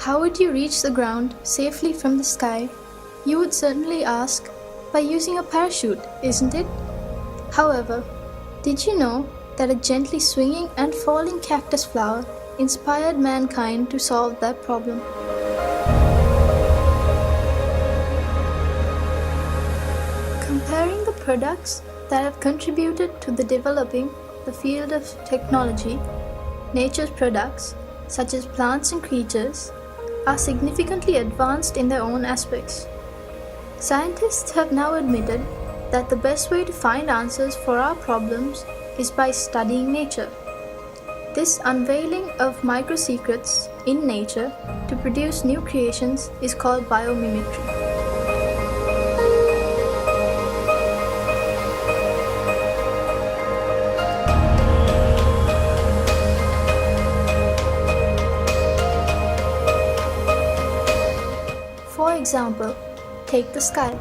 How would you reach the ground safely from the sky? You would certainly ask, by using a parachute, isn't it? However, did you know that a gently swinging and falling cactus flower inspired mankind to solve that problem? Comparing the products that have contributed to the developing the field of technology, nature's products, such as plants and creatures, are significantly advanced in their own aspects. Scientists have now admitted that the best way to find answers for our problems is by studying nature. This unveiling of micro-secrets in nature to produce new creations is called biomimicry. For example, take the sky.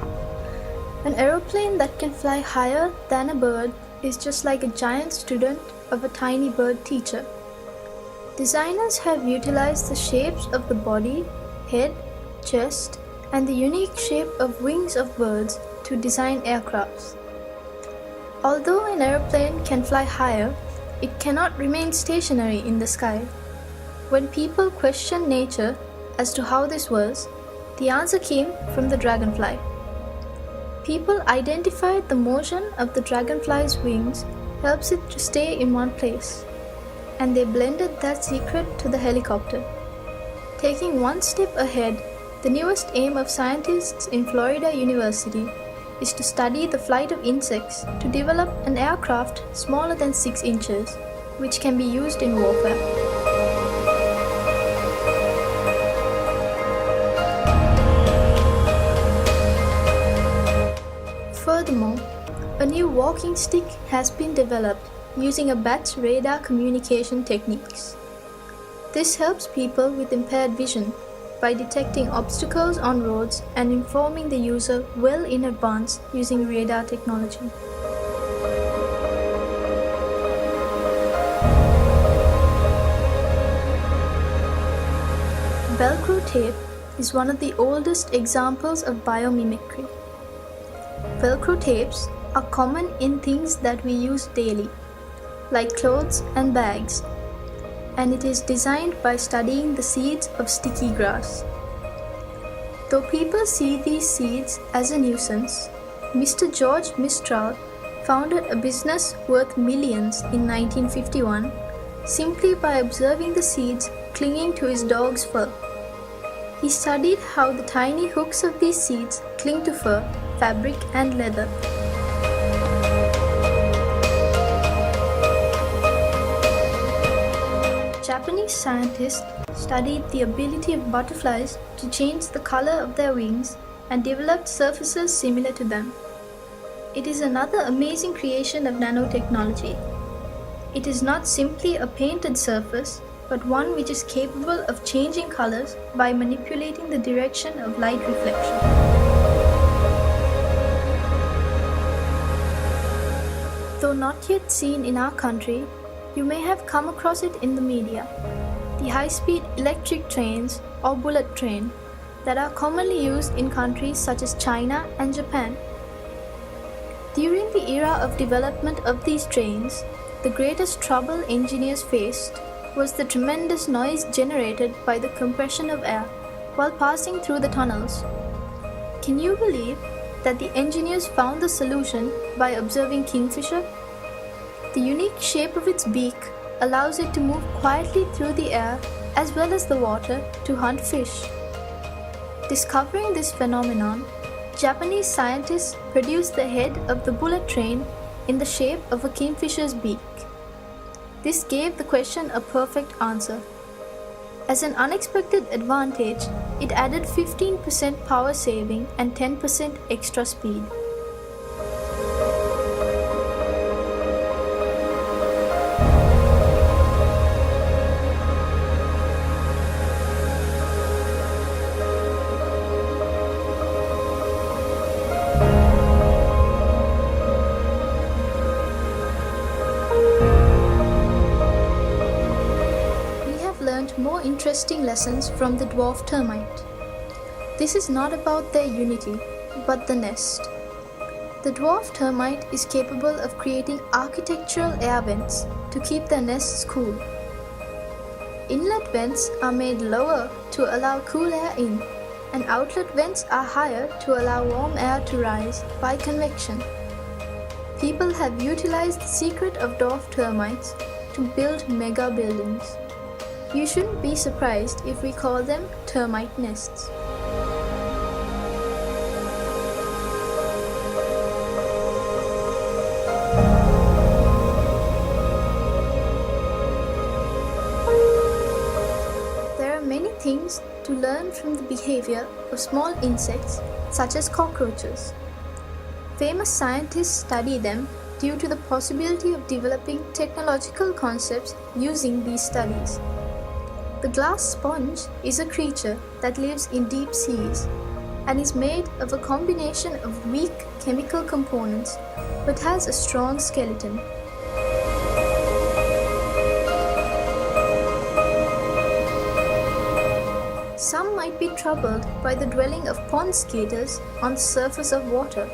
An aeroplane that can fly higher than a bird is just like a giant student of a tiny bird teacher. Designers have utilized the shapes of the body, head, chest, and the unique shape of wings of birds to design aircrafts. Although an aeroplane can fly higher, it cannot remain stationary in the sky. When people questioned nature as to how this was, the answer came from the dragonfly. People identified the motion of the dragonfly's wings helps it to stay in one place, and they blended that secret to the helicopter. Taking one step ahead, the newest aim of scientists in Florida University is to study the flight of insects to develop an aircraft smaller than 6 inches, which can be used in warfare. Furthermore, a new walking stick has been developed using a bat's radar communication techniques. This helps people with impaired vision by detecting obstacles on roads and informing the user well in advance using radar technology. Velcro tape is one of the oldest examples of biomimicry. Velcro tapes are common in things that we use daily, like clothes and bags, and it is designed by studying the seeds of sticky grass. Though people see these seeds as a nuisance, Mr. George Mistral founded a business worth millions in 1951 simply by observing the seeds clinging to his dog's fur. He studied how the tiny hooks of these seeds cling to fur, fabric, and leather. Japanese scientists studied the ability of butterflies to change the color of their wings and developed surfaces similar to them. It is another amazing creation of nanotechnology. It is not simply a painted surface, but one which is capable of changing colors by manipulating the direction of light reflection. Though not yet seen in our country, you may have come across it in the media. The high-speed electric trains or bullet train that are commonly used in countries such as China and Japan. During the era of development of these trains, the greatest trouble engineers faced was the tremendous noise generated by the compression of air while passing through the tunnels. Can you believe that the engineers found the solution by observing kingfisher? The unique shape of its beak allows it to move quietly through the air as well as the water to hunt fish. Discovering this phenomenon, Japanese scientists produced the head of the bullet train in the shape of a kingfisher's beak. This gave the question a perfect answer. As an unexpected advantage, it added 15% power saving and 10% extra speed. More more interesting lessons from the dwarf termite. This is not about their unity, but the nest. The dwarf termite is capable of creating architectural air vents to keep their nests cool. Inlet vents are made lower to allow cool air in, and outlet vents are higher to allow warm air to rise by convection. People have utilized the secret of dwarf termites to build mega buildings. You shouldn't be surprised if we call them termite nests. There are many things to learn from the behavior of small insects such as cockroaches. Famous scientists study them due to the possibility of developing technological concepts using these studies. The glass sponge is a creature that lives in deep seas and is made of a combination of weak chemical components but has a strong skeleton. Some might be troubled by the dwelling of pond skaters on the surface of water,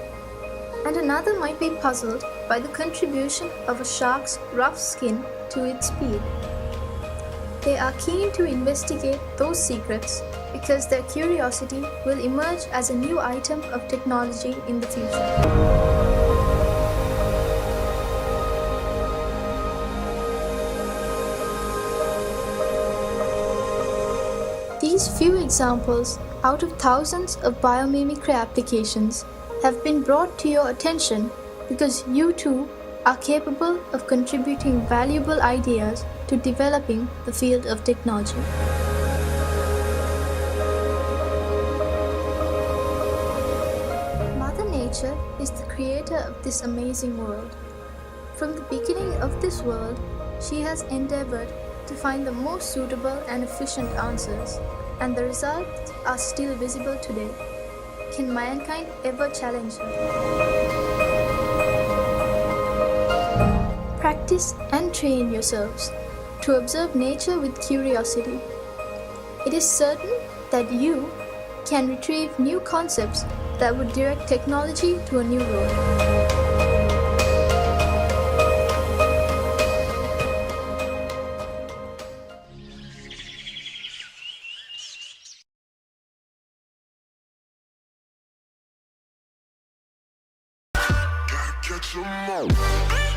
and another might be puzzled by the contribution of a shark's rough skin to its speed. They are keen to investigate those secrets because their curiosity will emerge as a new item of technology in the future. These few examples out of thousands of biomimicry applications have been brought to your attention because you too are capable of contributing valuable ideas to developing the field of technology. Mother Nature is the creator of this amazing world. From the beginning of this world, she has endeavored to find the most suitable and efficient answers, and the results are still visible today. Can mankind ever challenge her? Practice and train yourselves to observe nature with curiosity. It is certain that you can retrieve new concepts that would direct technology to a new road. Catch 'em all.